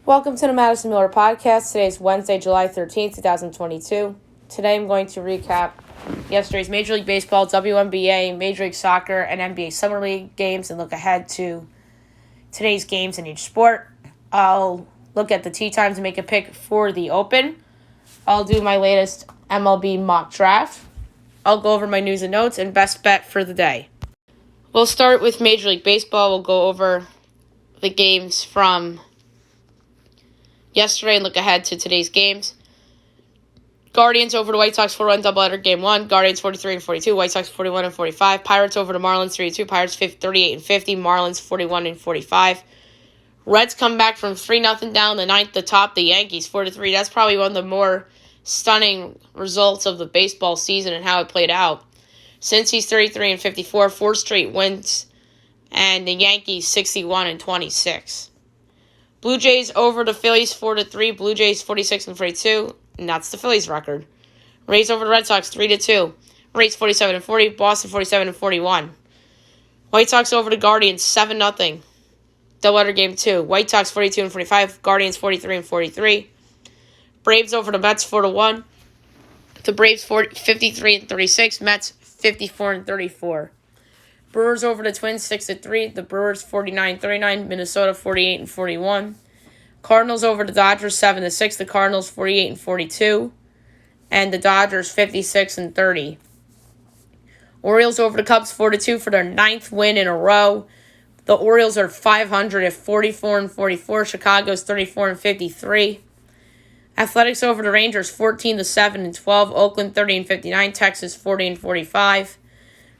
Welcome to the Madison Miller Podcast. Today is Wednesday, July 13th, 2022. Today I'm going to recap yesterday's Major League Baseball, WNBA, Major League Soccer, and NBA Summer League games and look ahead to today's games in each sport. I'll look at the tee times and make a pick for the Open. I'll do my latest MLB mock draft. I'll go over my news and notes and best bet for the day. We'll start with Major League Baseball. We'll go over the games from yesterday and look ahead to today's games. Guardians over the White Sox 4-1 doubleheader game 1. Guardians 43 and 42. White Sox 41 and 45. Pirates over the Marlins 3-2. Pirates 38 and 50. Marlins 41 and 45. Reds come back from 3-0 down the ninth to top the Yankees 4-3. That's probably one of the more stunning results of the baseball season and how it played out. Cincy's 33 and 54. 4 straight wins. And the Yankees 61 and 26. Blue Jays over the Phillies 4-3. Blue Jays 46 and 42. And that's the Phillies record. Rays over the Red Sox 3-2. Rays 47 and 40. Boston 47 and 41. White Sox over the Guardians 7-0. Doubleheader game 2. White Sox 42 and 45. Guardians 43 and 43. Braves over the Mets 4-1. The Braves 53 and 36. Mets 54 and 34. Brewers over the Twins 6-3. The Brewers 49-39. Minnesota 48 and 41. Cardinals over the Dodgers 7-6. The Cardinals 48 and 42. And the Dodgers 56 and 30. Orioles over the Cubs 4-2 for their 9th win in a row. The Orioles are 500 at 44 and 44. Chicago's 34 and 53. Athletics over the Rangers 14-7 and 12. Oakland 30 and 59. Texas 40 and 45.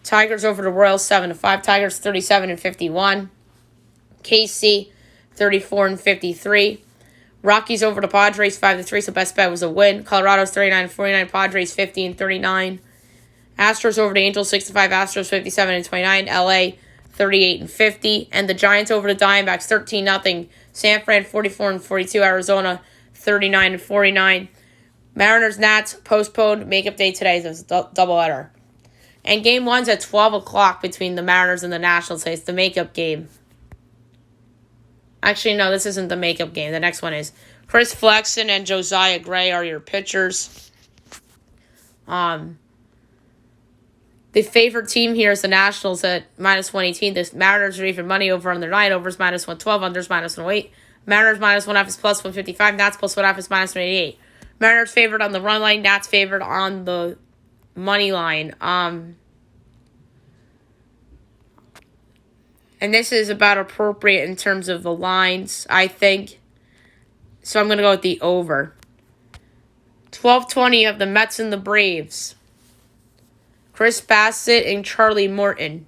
Tigers over the Royals 7-5. Tigers 37 and 51. KC 34 and 53. Rockies over the Padres 5-3. So best bet was a win. Colorado's 39 and 49. Padres 50 and 39. Astros over the Angels 6-5. Astros 57 and 29. LA 38 and 50. And the Giants over the Diamondbacks 13-0. San Fran 44 and 42. Arizona 39 and 49. Mariners Nats postponed makeup day today. So it's a doubleheader. And game 1's at 12 o'clock between the Mariners and the Nationals. It's the makeup game. Actually, no, this isn't the makeup game. The next one is. Chris Flexen and Josiah Gray are your pitchers. The favorite team here is the Nationals at minus 118. The Mariners are even money over on their 9. Overs minus 112. Unders minus 108. Mariners minus 1.5 is plus 155. Nats plus 1.5 is minus 188. Mariners favored on the run line. Nats favored on the money line. And this is about appropriate in terms of the lines, I think. So I'm going to go with the over. 12-20 of the Mets and the Braves. Chris Bassett and Charlie Morton.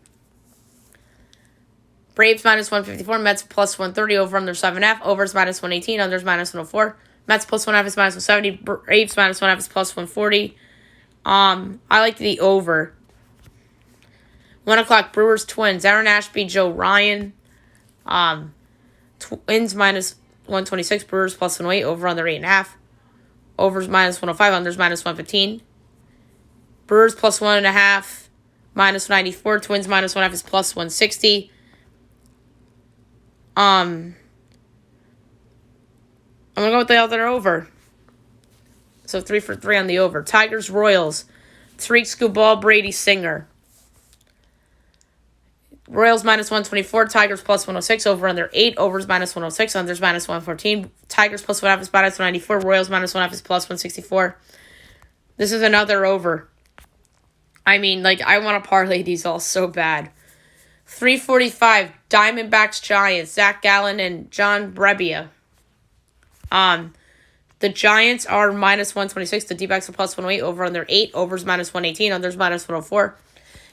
Braves minus 154, Mets plus 130, over under 7.5, overs minus 118, unders minus 104. Mets plus 1.5 is minus 170, Braves minus 1.5 is plus 140. I like the over. 1 o'clock, Brewers Twins. Aaron Ashby, Joe Ryan. Twins minus 126, Brewers plus 108, over under 8.5. Overs minus 105, unders minus 115. Brewers plus 1.5, minus 94. Twins minus 1.5 is plus 160. I'm going to go with the other over. So 3 for 3 on the over. Tigers, Royals. Tariq Skubal, Brady Singer. Royals minus 124. Tigers plus 106. Over under 8. Overs minus 106. Unders minus 114. Tigers plus 1.5 is minus 194. Royals minus 1.5 is plus 164. This is another over. I mean, I want to parlay these all so bad. 345, Diamondbacks, Giants, Zach Gallen and John Brebbia. The Giants are minus 126. The D-backs are plus 108. Over under 8. Overs minus 118. Unders minus 104.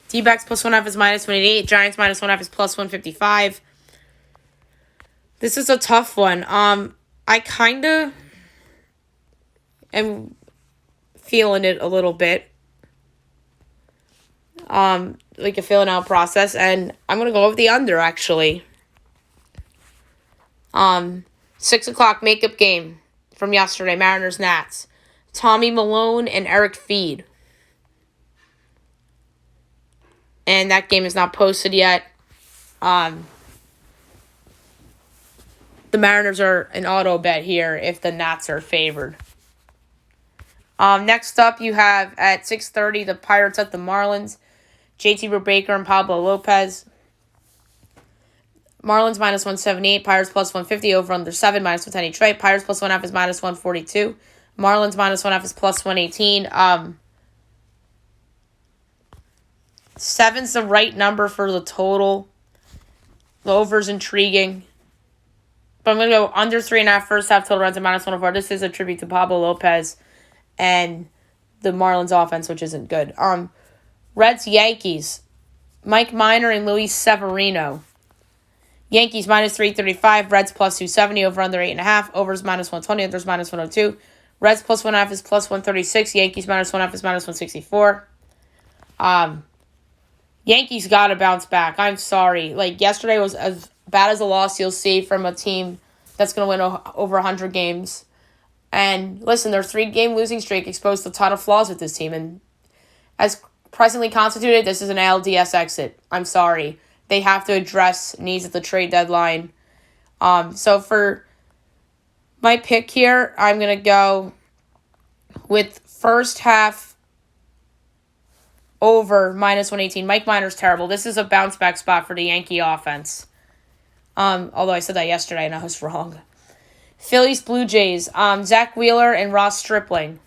D-backs plus 1.5 is minus 188. Giants minus 1.5 is plus 155. This is a tough one. I kind of am feeling it a little bit. A filling out process, and I'm going to go with the under, actually. 6 o'clock makeup game from yesterday, Mariners Nats. Tommy Malone and Eric Feed. And that game is not posted yet. the Mariners are an auto bet here if the Nats are favored. Next up, you have at 6:30 the Pirates at the Marlins. JT Brubaker and Pablo Lopez. Marlins minus 178, Pirates plus 150, over under 7, minus 110 each way. Pirates plus 1/2 is minus 142. Marlins minus 1/2 is plus 118. 7's the right number for the total. The over's intriguing. But I'm going to go under 3.5 first half total runs at minus 104. This is a tribute to Pablo Lopez and the Marlins offense, which isn't good. Reds, Yankees. Mike Minor and Luis Severino. Yankees minus 335, Reds plus 270, over under 8.5, overs minus 120, unders minus 102. Reds plus 1/2 is plus 136, Yankees minus 1/2 is minus 164. Yankees got to bounce back. I'm sorry. Like, yesterday was as bad as a loss you'll see from a team that's going to win over 100 games. And listen, their 3-game losing streak exposed a ton of flaws with this team. And as presently constituted, this is an ALDS exit. I'm sorry. They have to address needs at the trade deadline. So for my pick here, I'm going to go with first half over minus 118. Mike Minor's terrible. This is a bounce back spot for the Yankee offense. Although I said that yesterday and I was wrong. Phillies, Blue Jays. Zach Wheeler and Ross Stripling.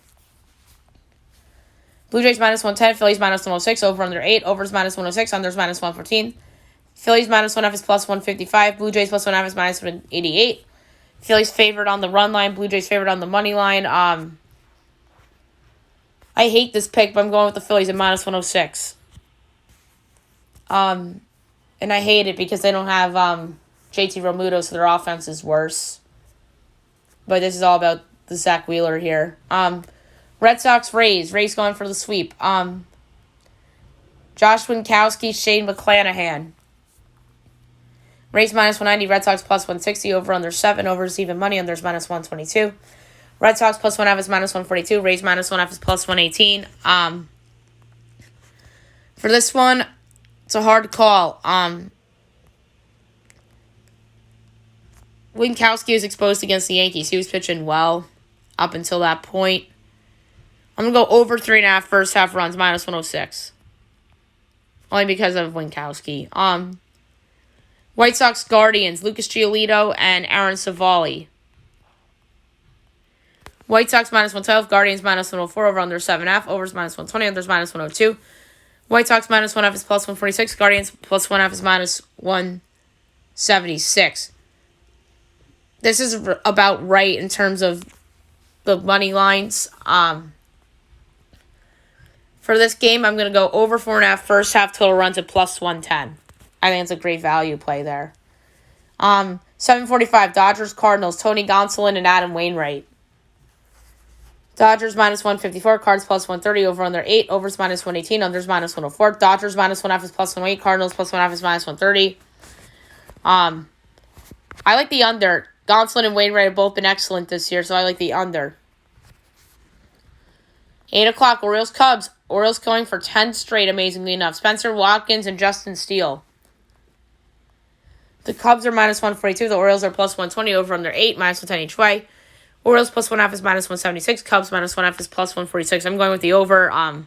Blue Jays minus 110, Phillies minus 106, over under 8, overs minus 106, unders minus 114. Phillies minus 1/2 is plus 155. Blue Jays plus 1/2 is minus 188. Phillies favored on the run line. Blue Jays favored on the money line. I hate this pick, but I'm going with the Phillies at minus 106. And I hate it because they don't have JT Realmuto, so their offense is worse. But this is all about the Zach Wheeler here. Red Sox, Rays. Rays going for the sweep. Josh Winkowski, Shane McClanahan. Rays minus 190, Red Sox plus 160, over under 7, overs even money, unders minus 122. Red Sox plus 1/2 is minus 142, Rays minus 1/2 is plus 118. For this one, it's a hard call. Winkowski was exposed against the Yankees. He was pitching well up until that point. I'm going to go over 3.5 first half runs, minus 106. Only because of Winkowski. White Sox, Guardians, Lucas Giolito and Aaron Savali. White Sox minus 112, Guardians minus 104, over under 7.5, overs minus 120, unders minus 102. White Sox minus 1/2 is plus 146, Guardians plus 1/2 is minus 176. This is about right in terms of the money lines. For this game, I'm going to go over 4.5 first half total runs at plus 110. I think it's a great value play there. 7:45, Dodgers, Cardinals, Tony Gonsolin and Adam Wainwright. Dodgers minus 154, Cards plus 130, over under 8, overs minus 118, unders minus 104. Dodgers minus 1/2 is plus 108, Cardinals plus 1/2 is minus 130. I like the under. Gonsolin and Wainwright have both been excellent this year, so I like the under. 8 o'clock, Orioles, Cubs. Orioles going for 10 straight, amazingly enough. Spencer Watkins and Justin Steele. The Cubs are minus 142. The Orioles are plus 120, over under 8, minus 110 each way. Orioles plus 1/2 is minus 176. Cubs minus 1/2 is plus 146. I'm going with the over. I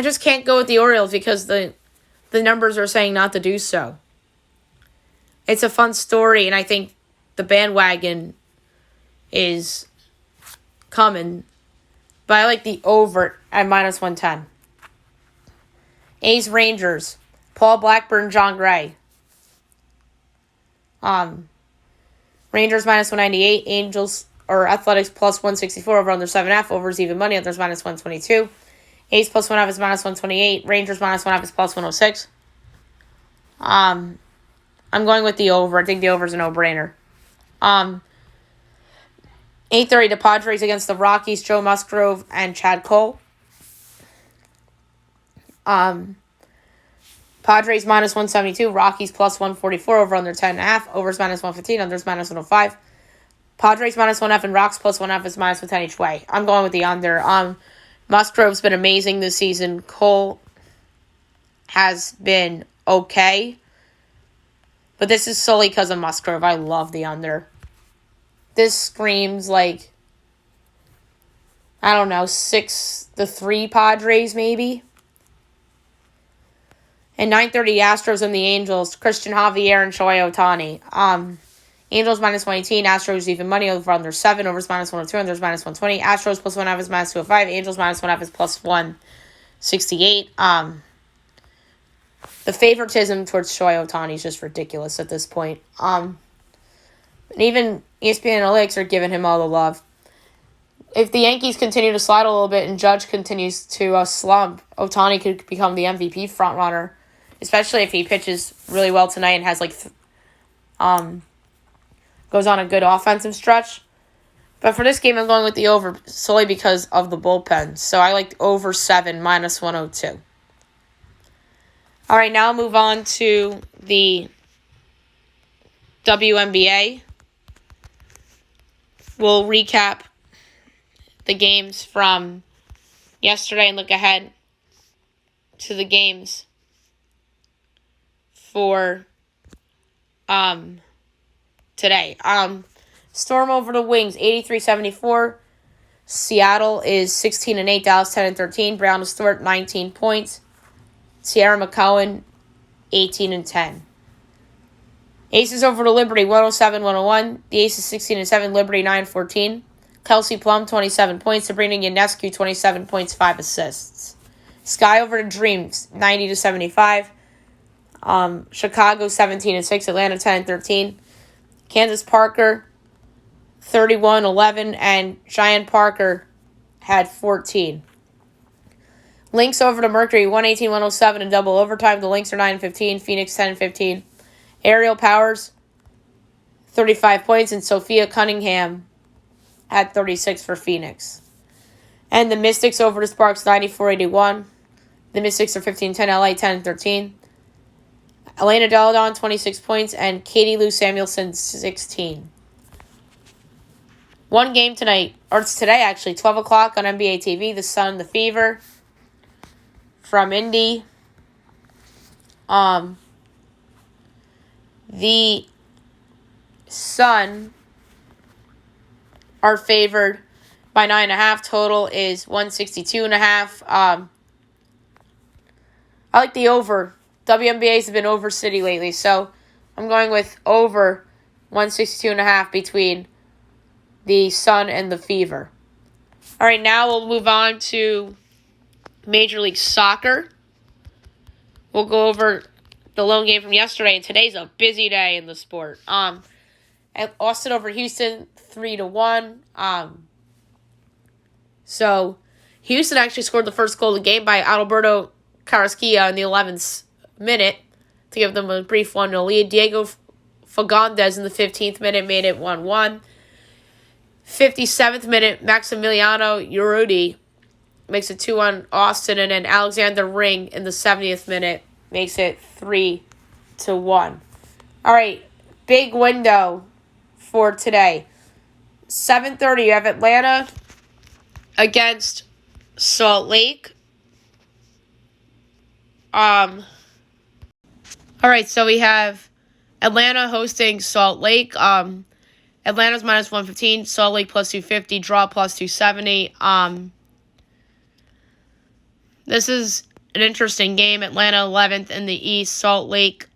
just can't go with the Orioles because the numbers are saying not to do so. It's a fun story, and I think the bandwagon is coming. But I like the over at minus 110. A's, Rangers. Paul Blackburn, John Gray. Rangers minus 198. Angels or Athletics plus 164, over under 7.5. Overs even money. Others minus 122. A's plus 1/2 is minus 128. Rangers minus 1/2 is plus 106. I'm going with the over. I think the over is a no-brainer. 8:30, the Padres against the Rockies, Joe Musgrove and Chad Cole. Padres minus 172, Rockies plus 144, over under 10.5, overs minus 115, unders minus 105. Padres minus 1/2 and Rocks plus 1/2 is minus 110 each way. I'm going with the under. Musgrove's been amazing this season. Cole has been okay. But this is solely because of Musgrove. I love the under. This screams like, I don't know, 6-3 Padres maybe. And 9:30 Astros and the Angels. Christian Javier and Shohei Ohtani. Angels -118, Astros even money over under 7, overs -102, unders -120. Astros +1/2 is -205. Angels -1/2 is +168. The favoritism towards Shohei Ohtani is just ridiculous at this point. And even ESPN Analytics are giving him all the love. If the Yankees continue to slide a little bit and Judge continues to slump, Ohtani could become the MVP frontrunner, especially if he pitches really well tonight and has goes on a good offensive stretch. But for this game, I'm going with the over solely because of the bullpen. So I like over 7 -102. All right, now I'll move on to the WNBA. We'll recap the games from yesterday and look ahead to the games for today. Storm over the Wings, 83-74. Seattle is 16-8. Dallas 10-13. Brown and Stewart 19 points. Sierra McCowan 18-10. Aces over to Liberty 107-101. The Aces 16-7. Liberty 9-14. Kelsey Plum 27 points. Sabrina Ionescu 27 points, 5 assists. Sky over to Dreams 90-75. Chicago 17-6. Atlanta 10-13. Kansas Parker 31-11, and Cheyenne Parker had 14. Lynx over to Mercury 118-107 in double overtime. The Lynx are 9-15. Phoenix 10-15. Aerial Powers 35 points, and Sophia Cunningham had 36 for Phoenix. And the Mystics over to Sparks 94-81. The Mystics are 15-10. LA 10-13. Elena Deladon, 26 points, and Katie Lou Samuelson, 16. One game tonight, or it's today actually, 12 o'clock on NBA TV, the Sun, the Fever from Indy. The Sun are favored by 9.5. Total is 162.5. I like the over. WNBA's have been over City lately, so I'm going with over 162.5 between the Sun and the Fever. All right, now we'll move on to Major League Soccer. We'll go over the lone game from yesterday, and today's a busy day in the sport. Austin over Houston, 3-1. So Houston actually scored the first goal of the game by Adalberto Carrasquilla in the 11th minute to give them a brief 1-0 lead. Diego Fagundes in the 15th minute made it 1-1. 57th minute, Maximiliano Urruti makes it 2-1 Austin, and then Alexander Ring in the 70th minute makes it 3-1. All right, big window for today. 7:30, you have Atlanta against Salt Lake. All right, so we have Atlanta hosting Salt Lake. Atlanta's -115, Salt Lake +250, draw +270. This is an interesting game. Atlanta 11th in the East, Salt Lake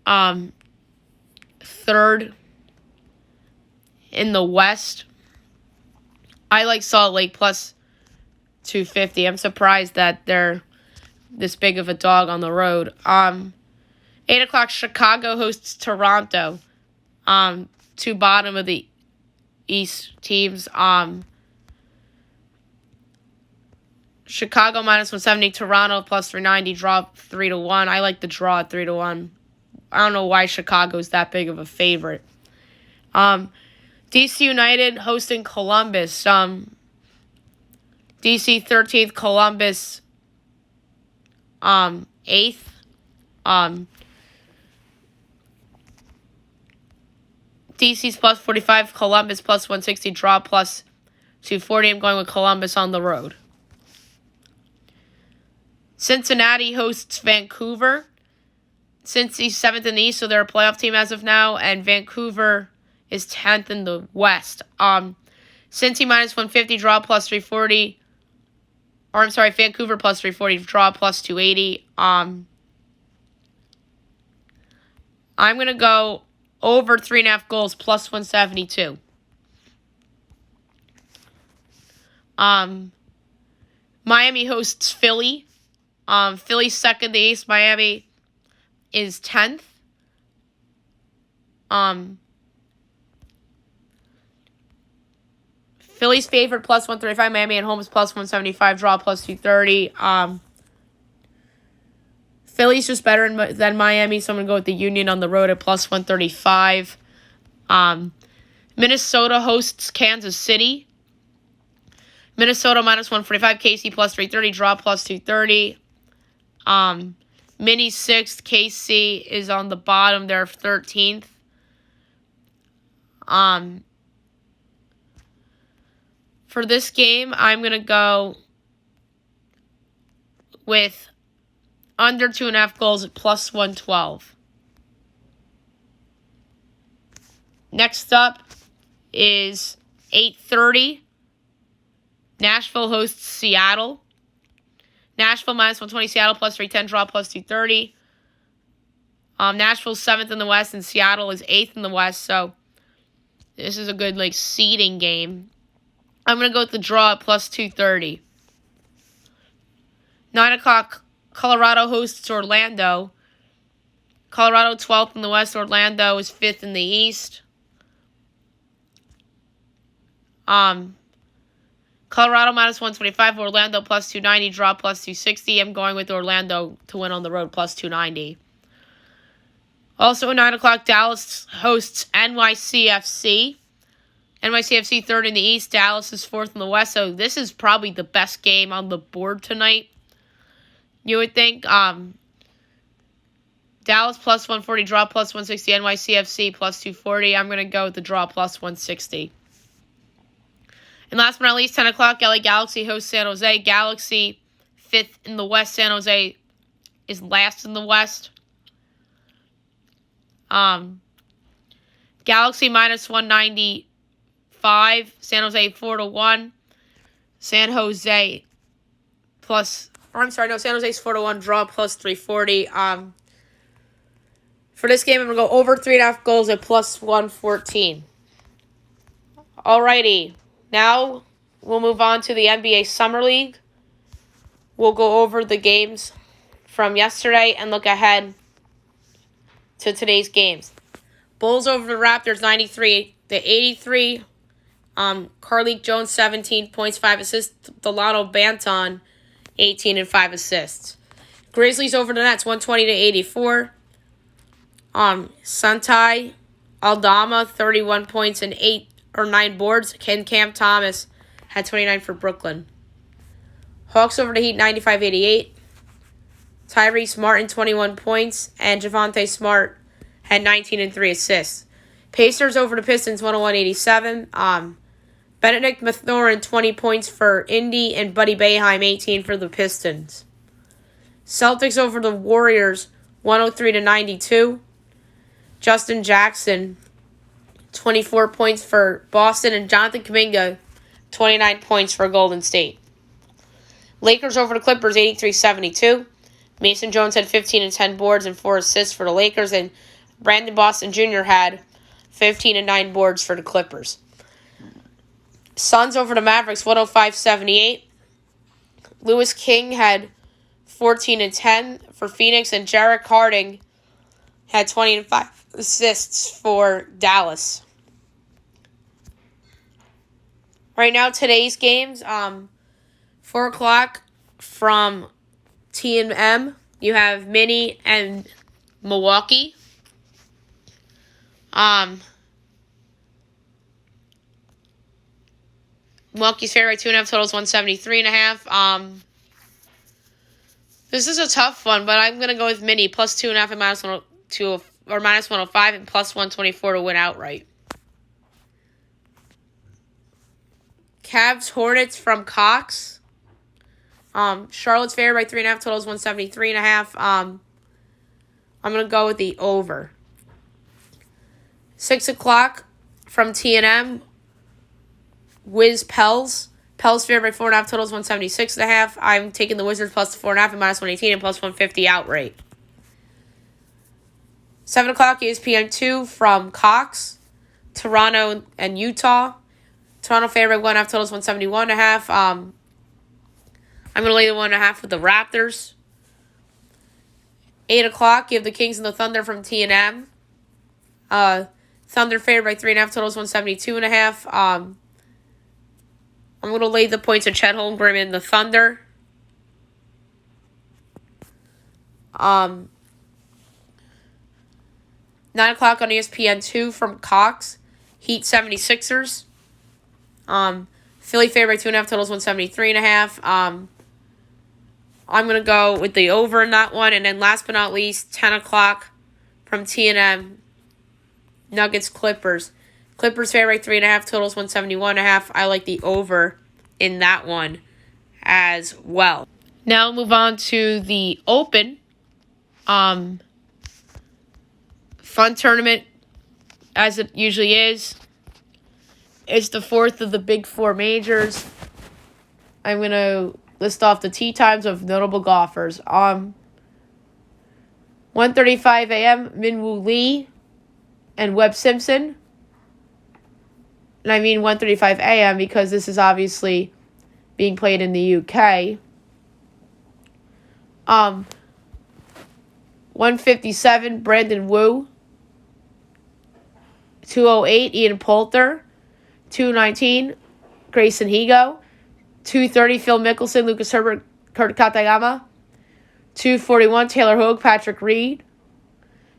3rd in the West. I like Salt Lake +250. I'm surprised that they're this big of a dog on the road. 8 o'clock, Chicago hosts Toronto. Two bottom of the East teams. Chicago -170, Toronto +390, draw 3-1. I like the draw at 3-1. I don't know why Chicago's that big of a favorite. DC United hosting Columbus. DC 13th, Columbus 8th. DC's +45, Columbus +160, draw +240. I'm going with Columbus on the road. Cincinnati hosts Vancouver. Cincy's 7th in the East, so they're a playoff team as of now, and Vancouver is 10th in the West. Cincy minus 150, draw plus 340. Or I'm sorry, Vancouver plus 340, draw plus 280. I'm going to go over 3.5 goals plus 172. Miami hosts Philly. Philly's 2nd in the East. Miami is 10th. Philly's favorite plus 135. Miami at home is plus 175. Draw plus 230. Philly's just better than Miami, so I'm going to go with the Union on the road at plus 135. Minnesota hosts Kansas City. Minnesota minus 145. KC plus 330. Draw plus 230. Mini 6th. KC is on the bottom. They're 13th. For this game, I'm going to go with under 2.5 goals at plus 112. Next up is 8:30. Nashville hosts Seattle. Nashville minus 120. Seattle plus 310. Draw plus 230. Nashville's 7th in the West, and Seattle is 8th in the West, so this is a good seeding game. I'm going to go with the draw at plus 230. 9 o'clock, Colorado hosts Orlando. Colorado 12th in the West. Orlando is 5th in the East. Colorado minus 125. Orlando plus 290. Draw plus 260. I'm going with Orlando to win on the road plus 290. Also at 9 o'clock, Dallas hosts NYCFC. NYCFC 3rd in the East. Dallas is 4th in the West. So this is probably the best game on the board tonight. You would think Dallas plus 140, draw plus 160, NYCFC plus 240. I'm going to go with the draw plus 160. And last but not least, 10 o'clock, LA Galaxy hosts San Jose. Galaxy 5th in the West. San Jose is last in the West. Galaxy minus 195. San Jose 4-1. San Jose's 4-1, draw plus 340. For this game, I'm going to go over 3.5 goals at plus 114. Alrighty. Now, we'll move on to the NBA Summer League. We'll go over the games from yesterday and look ahead to today's games. Bulls over the Raptors 93-83. Carlik Jones 17 points, 5 assists. Delano Banton 18 and 5 assists. Grizzlies over the Nets 120-84. Santai Aldama 31 points and 9 boards. Cam Thomas had 29 for Brooklyn. Hawks over the Heat 95-88. Tyrese Martin 21 points and Javonte Smart had 19 and 3 assists. Pacers over the Pistons 101-87. Benedict Mathurin 20 points for Indy and Buddy Boeheim 18 for the Pistons. Celtics over the Warriors 103-92. Justin Jackson 24 points for Boston and Jonathan Kuminga 29 points for Golden State. Lakers over the Clippers 83-72. Mason Jones had 15 and 10 boards and 4 assists for the Lakers, and Brandon Boston Jr. had 15 and 9 boards for the Clippers. Suns over the Mavericks 105-78. Lewis King had 14 and 10 for Phoenix, and Jarrett Harding had 20 and 5 assists for Dallas. Right now, today's games, 4 o'clock from T&M, you have Minnie and Milwaukee. Milwaukee's favorite 2.5 totals 173.5. This is a tough one, but I'm gonna go with Minnie plus 2.5 and minus 102 or minus 105 and plus 124 to win outright. Cavs Hornets from Cox. Charlotte's favorite by 3.5 totals 173.5. I'm going to go with the over. 6 o'clock from T&M. Wiz Pels. Pels favored by 4.5, totals 176.5. I'm taking the Wizards plus 4.5 and minus 118 and plus 150 outright. 7 o'clock ESPN2 from Cox. Toronto and Utah. Toronto favored by 1.5, totals 171.5. I'm going to lay the 1.5 with the Raptors. 8 o'clock, you have the Kings and the Thunder from T&M. Thunder favored by 3.5, totals 172.5. I'm going to lay the points of Chet Holmgren in the Thunder. 9 o'clock on ESPN2 from Cox. Heat 76ers. Philly favored by 2.5, totals 173.5. I'm going to go with the over in that one. And then last but not least, 10 o'clock from T&M. Nuggets Clippers. Clippers favored by 3.5, totals 171.5. I like the over in that one as well. Now move on to the Open. Fun tournament, as it usually is. It's the fourth of the big four majors. I'm going to list off the tee times of notable golfers. 1:35 a.m., Minwoo Lee and Webb Simpson. And I mean 1:35 a.m. because this is obviously being played in the UK. 1:57, Brandon Wu. 2:08, Ian Poulter. 2:19, Grayson Higo. 2:30, Phil Mickelson, Lucas Herbert, Kurt Katayama. 2:41, Taylor Hogue, Patrick Reed.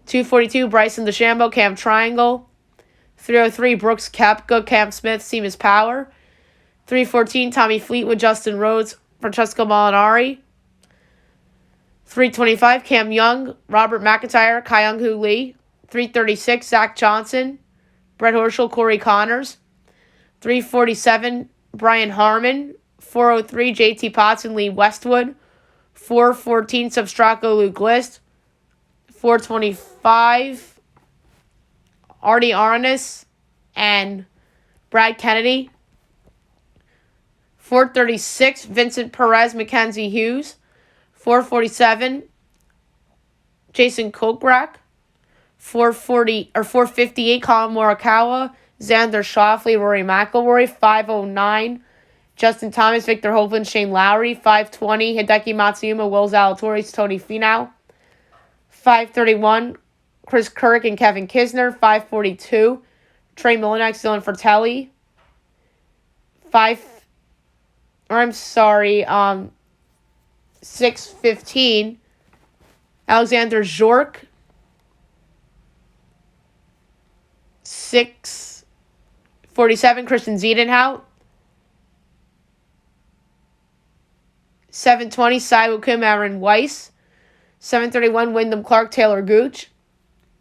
2:42, Bryson DeChambeau, Cam Triangle. 3:03, Brooks Koepka, Cam Smith, Seamus Power. 3:14, Tommy Fleetwood, Justin Rhodes, Francesco Molinari. 3:25, Cam Young, Robert McIntyre, Kyung-Hoo Lee. 3:36, Zach Johnson, Brett Horschel, Corey Connors. 3:47, Brian Harmon. 4:03, JT Potts and Lee Westwood. 4:14, Substrako Luke List. 4:25, Artie Arnis and Brad Kennedy. 4:36, Vincent Perez, Mackenzie Hughes. 4:47, Jason Kokrak. 4:58, Colin Morikawa, Xander Schauffele, Rory McIlroy. 5:09, Justin Thomas, Victor Hovland, Shane Lowry. 5:20, Hideki Matsuyama, Will Zalatoris, Tony Finau. 5:31, Chris Kirk and Kevin Kisner. 5:42, Trey Mullinax, Dylan Fratelli. 6:15, Alexander Zork. 6:47, Christian Ziedenhout. 7:20, Siwoo Kim, Aaron Weiss. 7:31, Wyndham Clark, Taylor Gooch.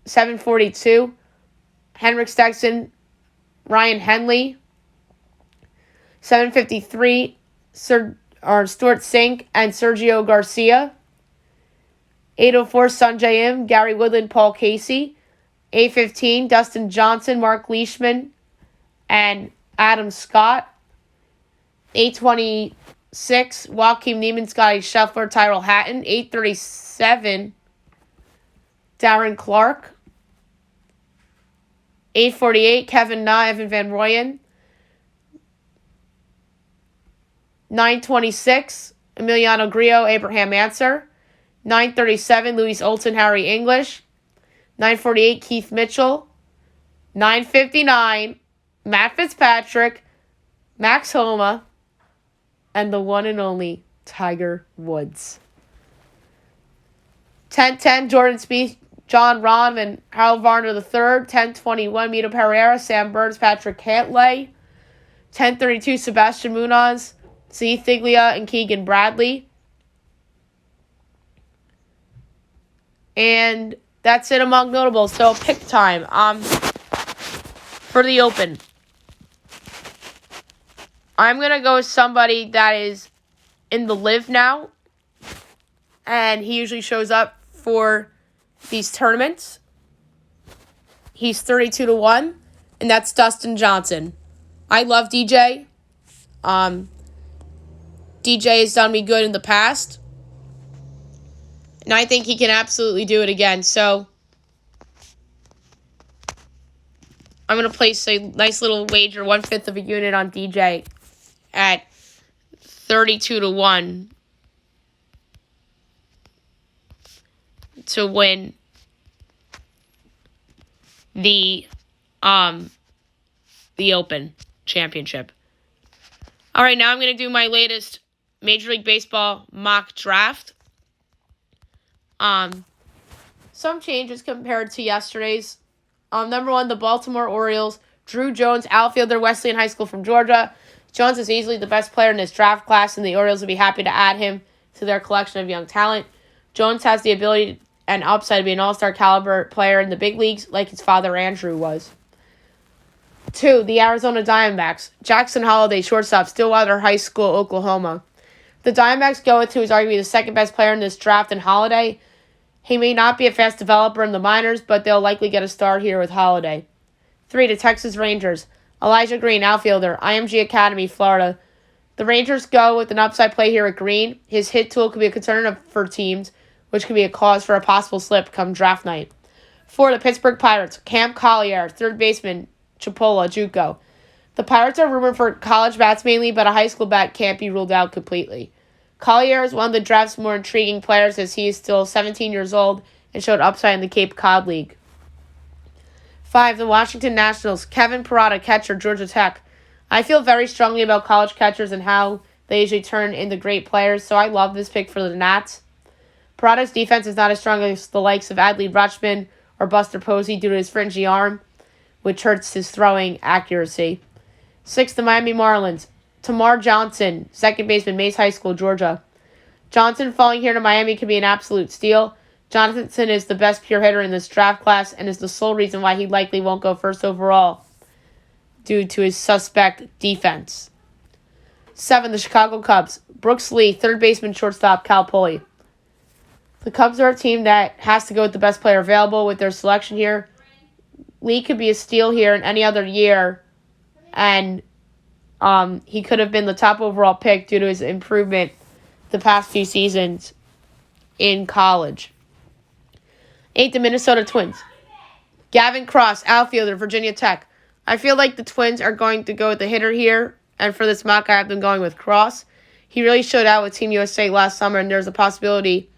7:42, Henrik Stenson, Ryan Henley. 7:53, Stuart Sink and Sergio Garcia. 8:04, Sungjae Im, Gary Woodland, Paul Casey. 8:15, Dustin Johnson, Mark Leishman, and Adam Scott. 8:26, Joaquin Neiman, Scotty Scheffler, Tyrell Hatton. 8:37, Darren Clark. 8:48, Kevin Na, Evan Van Rooyen. 9:26, Emiliano Grillo, Abraham Ancer. 9:37, Louis Olson, Harry English. 9:48, Keith Mitchell. 9:59, Matt Fitzpatrick, Max Homa, and the one and only Tiger Woods. 10:10, Jordan Spieth, John Rahm, and Harold Varner III. 10:21, Mito Pereira, Sam Burns, Patrick Cantlay. 10:32, Sebastian Munoz, C. Thiglia, and Keegan Bradley. And that's it among notables. So pick time. For the Open, I'm gonna go with somebody that is in the Live now, and he usually shows up for these tournaments. He's 32-1, and that's Dustin Johnson. I love DJ. DJ has done me good in the past, and I think he can absolutely do it again. So I'm going to place a nice little wager, 1/5 of a unit on DJ at 32-1 to win the Open Championship. All right, now I'm going to do my latest Major League Baseball mock draft. Some changes compared to yesterday's. Number 1, the Baltimore Orioles. Drew Jones, outfielder, Wesleyan High School from Georgia. Jones is easily the best player in this draft class, and the Orioles will be happy to add him to their collection of young talent. Jones has the ability and upside to be an all-star caliber player in the big leagues like his father Andrew was. 2, the Arizona Diamondbacks. Jackson Holliday, shortstop, Stillwater High School, Oklahoma. The Diamondbacks go with who is arguably the second best player in this draft in Holliday. He may not be a fast developer in the minors, but they'll likely get a start here with Holliday. 3, the Texas Rangers. Elijah Green, outfielder, IMG Academy, Florida. The Rangers go with an upside play here at Green. His hit tool could be a concern for teams, which could be a cause for a possible slip come draft night. 4, the Pittsburgh Pirates. Cam Collier, third baseman, Chipola, JUCO. The Pirates are rumored for college bats mainly, but a high school bat can't be ruled out completely. Collier is one of the draft's more intriguing players as he is still 17 years old and showed upside in the Cape Cod League. 5, the Washington Nationals. Kevin Parada, catcher, Georgia Tech. I feel very strongly about college catchers and how they usually turn into great players, so I love this pick for the Nats. Parada's defense is not as strong as the likes of Adley Rutschman or Buster Posey due to his fringy arm, which hurts his throwing accuracy. 6, the Miami Marlins. Tamar Johnson, second baseman, Mace High School, Georgia. Johnson falling here to Miami could be an absolute steal. Johnson is the best pure hitter in this draft class and is the sole reason why he likely won't go first overall due to his suspect defense. 7, the Chicago Cubs. Brooks Lee, third baseman, shortstop, Cal Poly. The Cubs are a team that has to go with the best player available with their selection here. Lee could be a steal here in any other year, and he could have been the top overall pick due to his improvement the past few seasons in college. 8, the Minnesota Twins. Gavin Cross, outfielder, Virginia Tech. I feel like the Twins are going to go with the hitter here, and for this mock, I have been going with Cross. He really showed out with Team USA last summer, and there's a possibility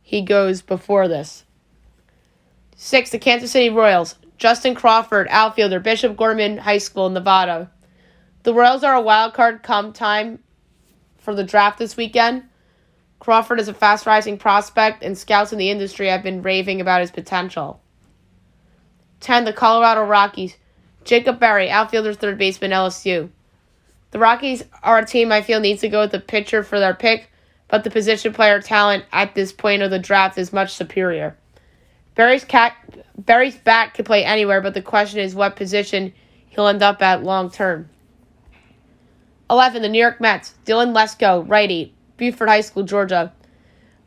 he goes before this. 6, the Kansas City Royals. Justin Crawford, outfielder, Bishop Gorman High School, Nevada. The Royals are a wild card come time for the draft this weekend. Crawford is a fast-rising prospect, and scouts in the industry have been raving about his potential. 10, the Colorado Rockies. Jacob Berry, outfielder, third baseman, LSU. The Rockies are a team I feel needs to go with the pitcher for their pick, but the position player talent at this point of the draft is much superior. Berry's bat could play anywhere, but the question is what position he'll end up at long term. 11, the New York Mets. Dylan Lesko, righty, Buford High School, Georgia.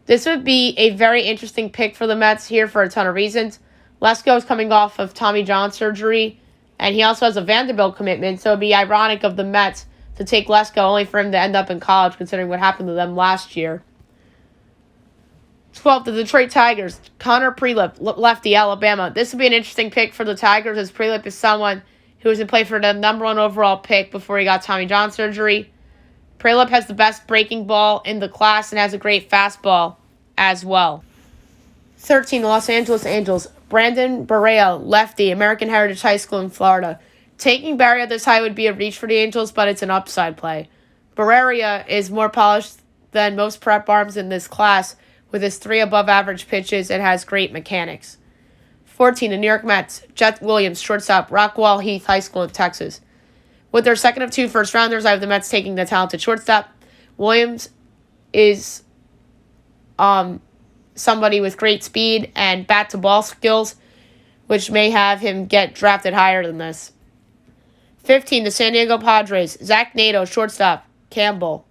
This would be a very interesting pick for the Mets here for a ton of reasons. Lesko is coming off of Tommy John surgery, and he also has a Vanderbilt commitment, so it would be ironic of the Mets to take Lesko only for him to end up in college, considering what happened to them last year. 12, the Detroit Tigers. Connor Prelip, lefty, Alabama. This would be an interesting pick for the Tigers, as Prelip is someone who was in play for the number 1 overall pick before he got Tommy John surgery. Prelip has the best breaking ball in the class and has a great fastball as well. 13, the Los Angeles Angels. Brandon Barrea, lefty, American Heritage High School in Florida. Taking Barrea this high would be a reach for the Angels, but it's an upside play. Barrea is more polished than most prep arms in this class with his 3 above-average pitches and has great mechanics. 14, the New York Mets. Jet Williams, shortstop, Rockwall Heath High School in Texas. With their second of 2 first-rounders, I have the Mets taking the talented shortstop. Williams is somebody with great speed and bat-to-ball skills, which may have him get drafted higher than this. 15, the San Diego Padres. Zach Nato, shortstop, Campbell.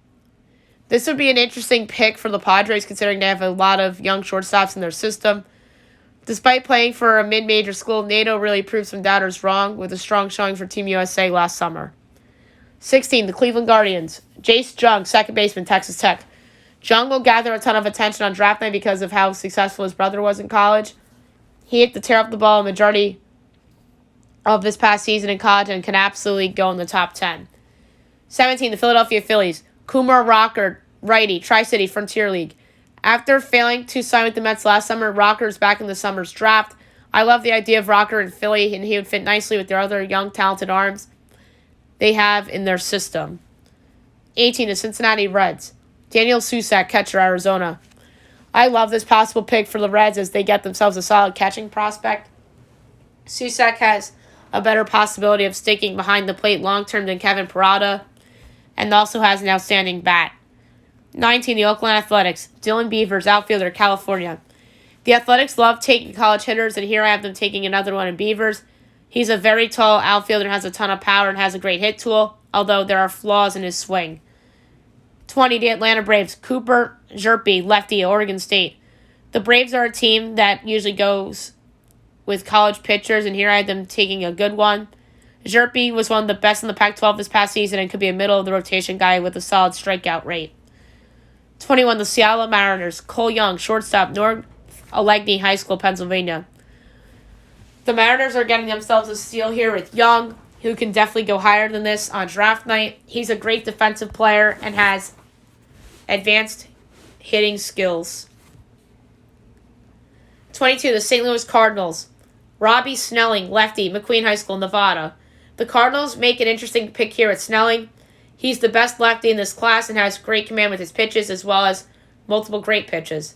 This would be an interesting pick for the Padres, considering they have a lot of young shortstops in their system. Despite playing for a mid-major school, Nato really proved some doubters wrong with a strong showing for Team USA last summer. 16, the Cleveland Guardians. Jace Jung, second baseman, Texas Tech. Jung will gather a ton of attention on draft night because of how successful his brother was in college. He hit to tear up the ball a majority of this past season in college and can absolutely go in the top 10. 17, the Philadelphia Phillies. Kumar Rocker, righty, Tri-City Frontier League. After failing to sign with the Mets last summer, Rocker is back in the summer's draft. I love the idea of Rocker in Philly, and he would fit nicely with their other young, talented arms they have in their system. 18, the Cincinnati Reds. Daniel Susac, catcher, Arizona. I love this possible pick for the Reds as they get themselves a solid catching prospect. Susac has a better possibility of sticking behind the plate long-term than Kevin Parada, and also has an outstanding bat. 19, the Oakland Athletics. Dylan Beavers, outfielder, California. The Athletics love taking college hitters, and here I have them taking another one in Beavers. He's a very tall outfielder and has a ton of power and has a great hit tool, although there are flaws in his swing. 20, the Atlanta Braves. Cooper Zerpe, lefty, Oregon State. The Braves are a team that usually goes with college pitchers, and here I have them taking a good one. Zerpe was one of the best in the Pac-12 this past season and could be a middle-of-the-rotation guy with a solid strikeout rate. 21, the Seattle Mariners. Cole Young, shortstop, North Allegheny High School, Pennsylvania. The Mariners are getting themselves a steal here with Young, who can definitely go higher than this on draft night. He's a great defensive player and has advanced hitting skills. 22, the St. Louis Cardinals. Robbie Snelling, lefty, McQueen High School, Nevada. The Cardinals make an interesting pick here at Snelling. He's the best lefty in this class and has great command with his pitches as well as multiple great pitches.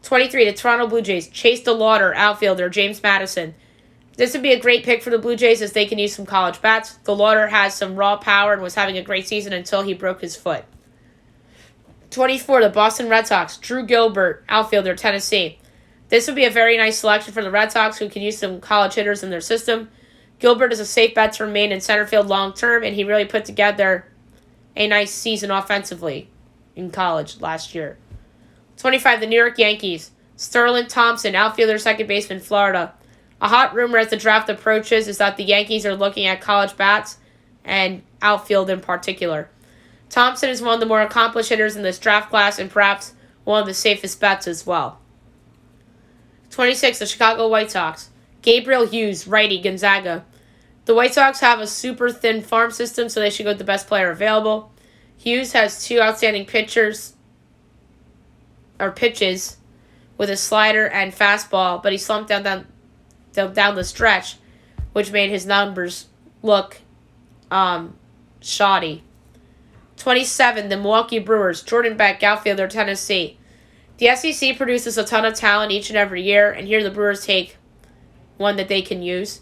23, the Toronto Blue Jays. Chase DeLauder, outfielder, James Madison. This would be a great pick for the Blue Jays as they can use some college bats. DeLauder has some raw power and was having a great season until he broke his foot. 24, the Boston Red Sox. Drew Gilbert, outfielder, Tennessee. This would be a very nice selection for the Red Sox who can use some college hitters in their system. Gilbert is a safe bet to remain in center field long term, and he really put together a nice season offensively in college last year. 25, the New York Yankees. Sterling Thompson, outfielder, second baseman, Florida. A hot rumor as the draft approaches is that the Yankees are looking at college bats and outfield in particular. Thompson is one of the more accomplished hitters in this draft class and perhaps one of the safest bets as well. 26, the Chicago White Sox. Gabriel Hughes, righty, Gonzaga. The White Sox have a super thin farm system, so they should go with the best player available. Hughes has two outstanding pitches with a slider and fastball, but he slumped down the stretch, which made his numbers look shoddy. 27, the Milwaukee Brewers. Jordan Beck, outfielder, Tennessee. The SEC produces a ton of talent each and every year, and here the Brewers take one that they can use.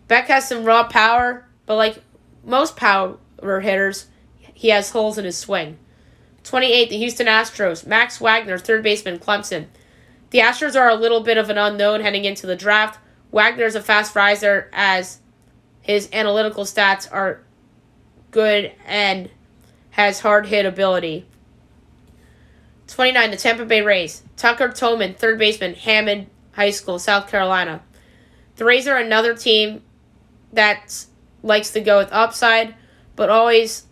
Beck has some raw power, but like most power hitters, he has holes in his swing. 28, the Houston Astros. Max Wagner, third baseman, Clemson. The Astros are a little bit of an unknown heading into the draft. Wagner is a fast riser as his analytical stats are good and has hard hit ability. 29, the Tampa Bay Rays. Tucker Toman, third baseman, Hammond High School, South Carolina. The Rays are another team that likes to go with upside, but always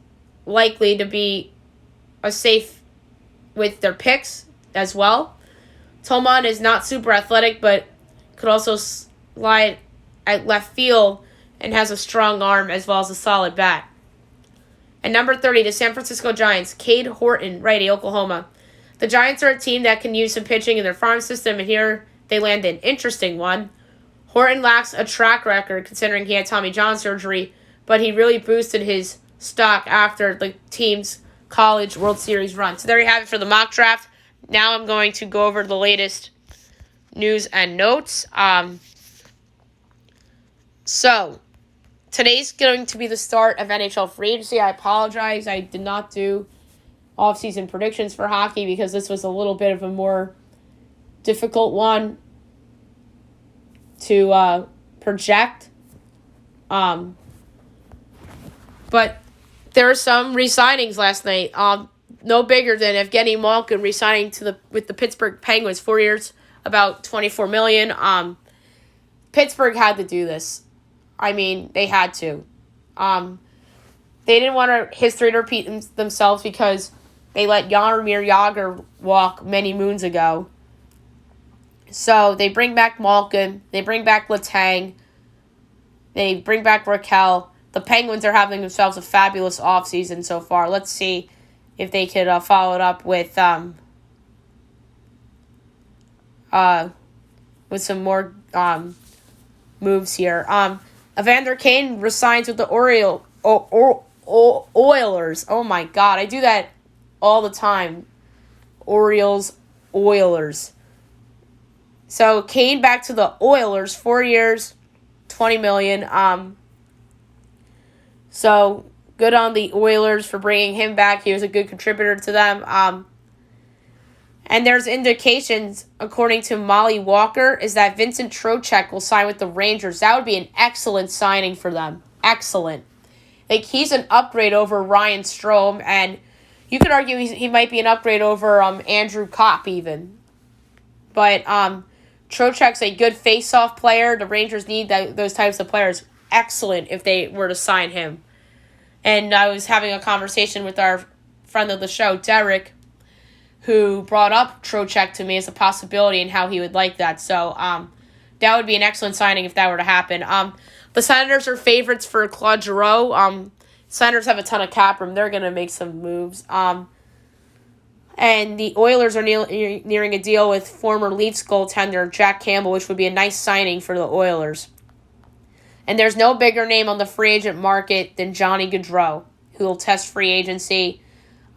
likely to be a safe with their picks as well. Toman is not super athletic, but could also slide at left field and has a strong arm as well as a solid bat. And number 30, the San Francisco Giants. Cade Horton, righty, Oklahoma. The Giants are a team that can use some pitching in their farm system, and here they land an interesting one. Horton lacks a track record considering he had Tommy John surgery, but he really boosted his stock after the team's college World Series run. So there you have it for the mock draft. Now I'm going to go over the latest news and notes. So today's going to be the start of NHL free agency. I apologize. I did not do off-season predictions for hockey because this was a little bit of a more difficult one to project. But there were some re-signings last night. No bigger than Evgeny Malkin re-signing with the Pittsburgh Penguins, 4 years, about $24 million. Pittsburgh had to do this. I mean, they had to. They didn't want history to repeat themselves because they let Jaromir Jagr walk many moons ago. So they bring back Malkin. They bring back Letang. They bring back Raquel. The Penguins are having themselves a fabulous offseason so far. Let's see if they could follow it up with some more moves here. Evander Kane resigns with the Oilers. Oh my God, I do that all the time. Orioles, Oilers. So Kane back to the Oilers, 4 years, $20 million. So good on the Oilers for bringing him back. He was a good contributor to them. And there's indications, according to Molly Walker, is that Vincent Trocheck will sign with the Rangers. That would be an excellent signing for them. Excellent. Like, he's an upgrade over Ryan Strome, and you could argue he might be an upgrade over Andrew Kopp even. But Trocheck's a good face-off player. The Rangers need those types of players. Excellent if they were to sign him. And I was having a conversation with our friend of the show, Derek, who brought up Trocheck to me as a possibility and how he would like that. So that would be an excellent signing if that were to happen. The Senators are favorites for Claude Giroux. Senators have a ton of cap room. They're going to make some moves. And the Oilers are nearing a deal with former Leafs goaltender Jack Campbell, which would be a nice signing for the Oilers. And there's no bigger name on the free agent market than Johnny Gaudreau, who will test free agency.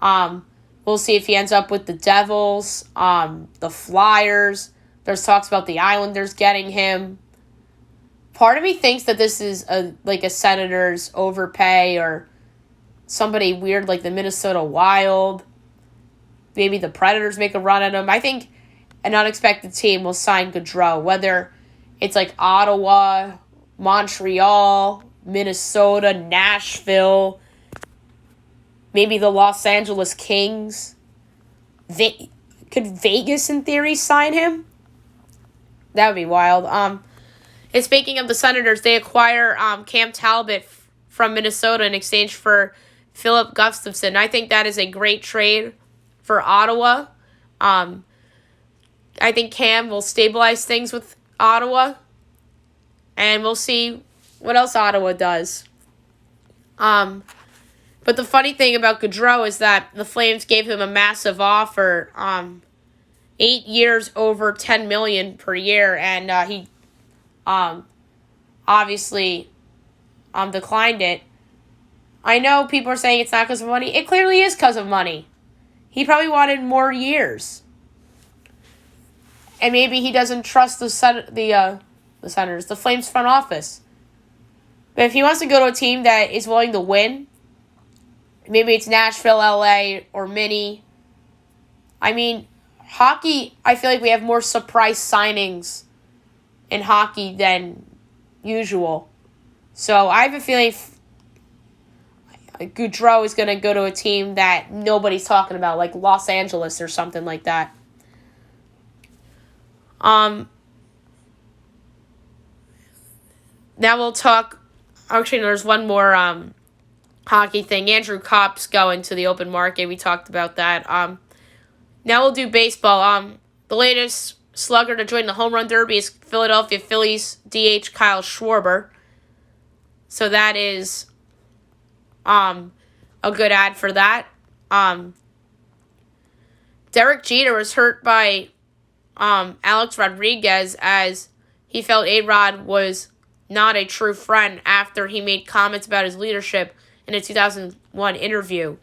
We'll see if he ends up with the Devils, the Flyers. There's talks about the Islanders getting him. Part of me thinks that this is a Senators overpay or somebody weird like the Minnesota Wild. Maybe the Predators make a run at him. I think an unexpected team will sign Gaudreau, whether it's like Ottawa, Montreal, Minnesota, Nashville, maybe the Los Angeles Kings. Could Vegas, in theory, sign him? That would be wild. And speaking of the Senators, they acquire Cam Talbot from Minnesota in exchange for Philip Gustafson. I think that is a great trade for Ottawa. I think Cam will stabilize things with Ottawa. And we'll see what else Ottawa does. But the funny thing about Gaudreau is that the Flames gave him a massive offer, 8 years over $10 million per year, and he obviously declined it. I know people are saying it's not because of money. It clearly is because of money. He probably wanted more years, and maybe he doesn't trust the Senators, the Flames front office. But if he wants to go to a team that is willing to win, maybe it's Nashville, LA, or Mini. I mean, hockey, I feel like we have more surprise signings in hockey than usual. So I have a feeling Gaudreau is going to go to a team that nobody's talking about, like Los Angeles or something like that. Now we'll talk. Actually, there's one more hockey thing. Andrew Kopp's going to the open market. We talked about that. Now we'll do baseball. The latest slugger to join the home run derby is Philadelphia Phillies DH Kyle Schwarber. So that is a good ad for that. Derek Jeter was hurt by Alex Rodriguez as he felt A-Rod was not a true friend after he made comments about his leadership in a 2001 interview.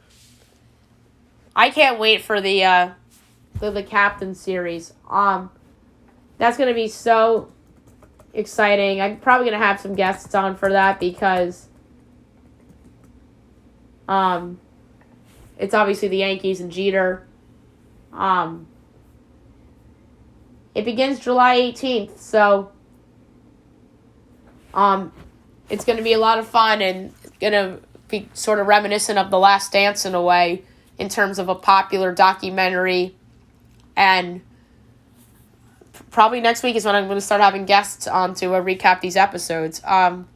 I can't wait for the Captain series. That's going to be so exciting. I'm probably going to have some guests on for that because it's obviously the Yankees and Jeter. It begins July 18th, so it's going to be a lot of fun and going to be sort of reminiscent of The Last Dance in a way in terms of a popular documentary and probably next week is when I'm going to start having guests on to recap these episodes. And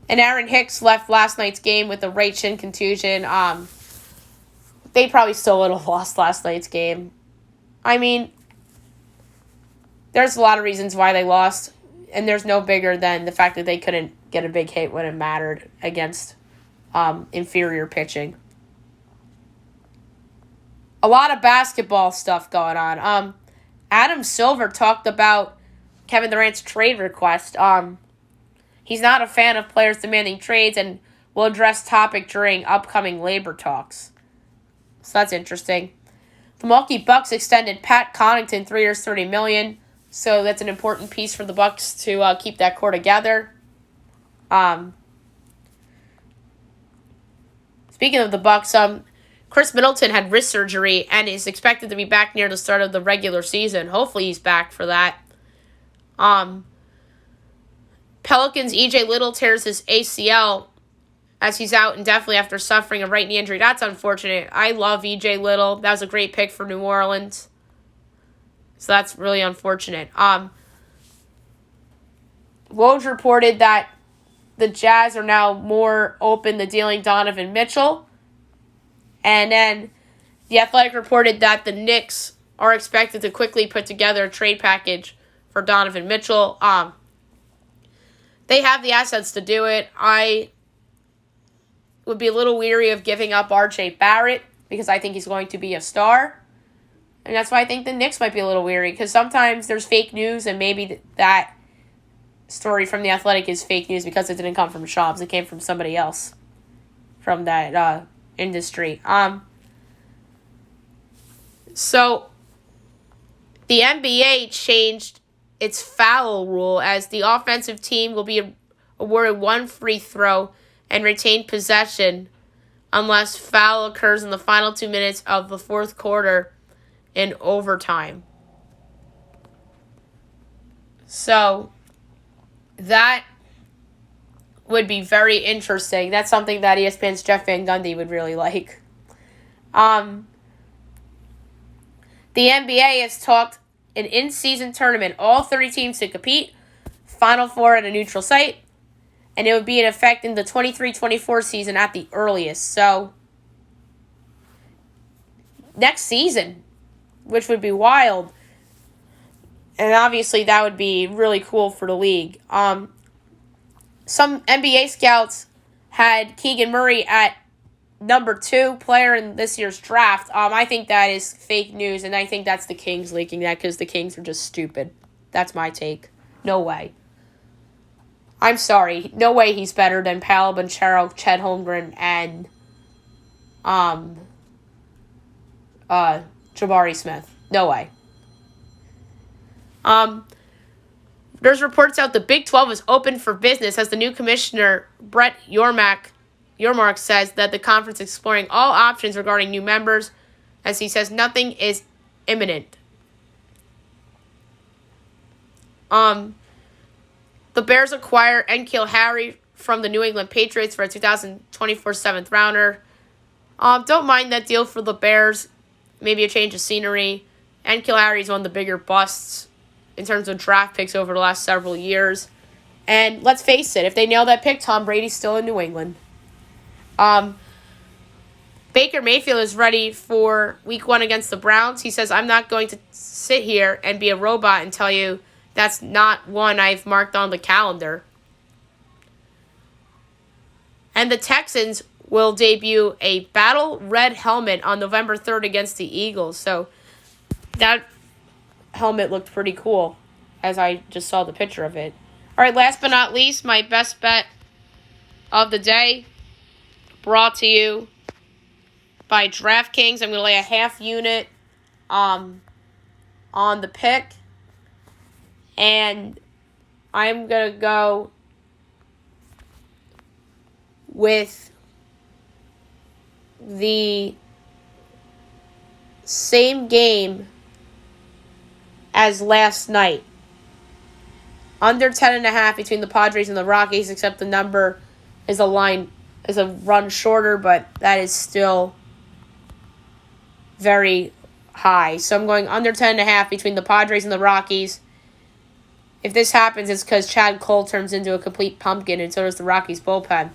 Aaron Hicks left last night's game with a right shin contusion. They probably still would have lost last night's game. I mean, there's a lot of reasons why they lost, and there's no bigger than the fact that they couldn't get a big hit when it mattered against inferior pitching. A lot of basketball stuff going on. Adam Silver talked about Kevin Durant's trade request. He's not a fan of players demanding trades and will address topic during upcoming labor talks. So that's interesting. The Milwaukee Bucks extended Pat Connaughton 3 years, $30 million. So that's an important piece for the Bucks to keep that core together. Speaking of the Bucks, Chris Middleton had wrist surgery and is expected to be back near the start of the regular season. Hopefully he's back for that. Pelicans' E.J. Little tears his ACL as he's out indefinitely after suffering a right knee injury. That's unfortunate. I love E.J. Little. That was a great pick for New Orleans. So that's really unfortunate. Woj reported that the Jazz are now more open to dealing Donovan Mitchell. And then The Athletic reported that the Knicks are expected to quickly put together a trade package for Donovan Mitchell. They have the assets to do it. I would be a little weary of giving up R.J. Barrett because I think he's going to be a star. And that's why I think the Knicks might be a little weary, because sometimes there's fake news, and maybe that story from The Athletic is fake news because it didn't come from Shams. It came from somebody else from that industry. So the NBA changed its foul rule as the offensive team will be awarded one free throw and retain possession unless foul occurs in the final 2 minutes of the fourth quarter in overtime. So that would be very interesting. That's something that ESPN's Jeff Van Gundy would really like. The NBA has talked an in-season tournament, all 30 teams to compete, Final Four at a neutral site, and it would be in effect in the 23-24 season at the earliest. So, next season, which would be wild. And obviously that would be really cool for the league. Some NBA scouts had Keegan Murray at number 2 player in this year's draft. I think that is fake news, and I think that's the Kings leaking that because the Kings are just stupid. That's my take. No way. I'm sorry. No way he's better than Paolo Banchero, Chet Holmgren, and Jabari Smith. No way. There's reports out the Big 12 is open for business as the new commissioner, Brett Yormark, says that the conference is exploring all options regarding new members, as he says nothing is imminent. The Bears acquire N'Keal Harry from the New England Patriots for a 2024 7th rounder. Don't mind that deal for the Bears. Maybe a change of scenery. N'Keal Harry is one of the bigger busts in terms of draft picks over the last several years. And let's face it, if they nail that pick, Tom Brady's still in New England. Baker Mayfield is ready for week 1 against the Browns. He says, I'm not going to sit here and be a robot and tell you that's not one I've marked on the calendar. And the Texans will debut a battle red helmet on November 3rd against the Eagles. So that helmet looked pretty cool as I just saw the picture of it. All right, last but not least, my best bet of the day brought to you by DraftKings. I'm going to lay a half unit on the pick. And I'm going to go with the same game as last night. Under 10.5 between the Padres and the Rockies, except the number is a run shorter, but that is still very high. So I'm going under 10.5 between the Padres and the Rockies. If this happens, it's because Chad Cole turns into a complete pumpkin, and so does the Rockies bullpen.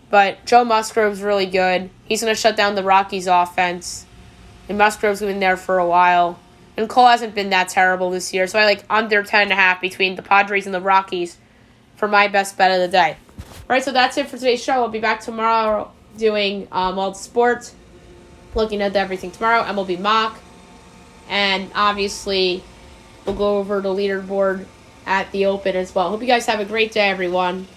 But Joe Musgrove's really good. He's going to shut down the Rockies offense. And Musgrove's been there for a while. And Cole hasn't been that terrible this year. So I like under 10.5 between the Padres and the Rockies for my best bet of the day. All right, so that's it for today's show. I'll be back tomorrow doing all the sports, looking at everything tomorrow, MLB mock, and obviously we'll go over the leaderboard at the Open as well. Hope you guys have a great day, everyone.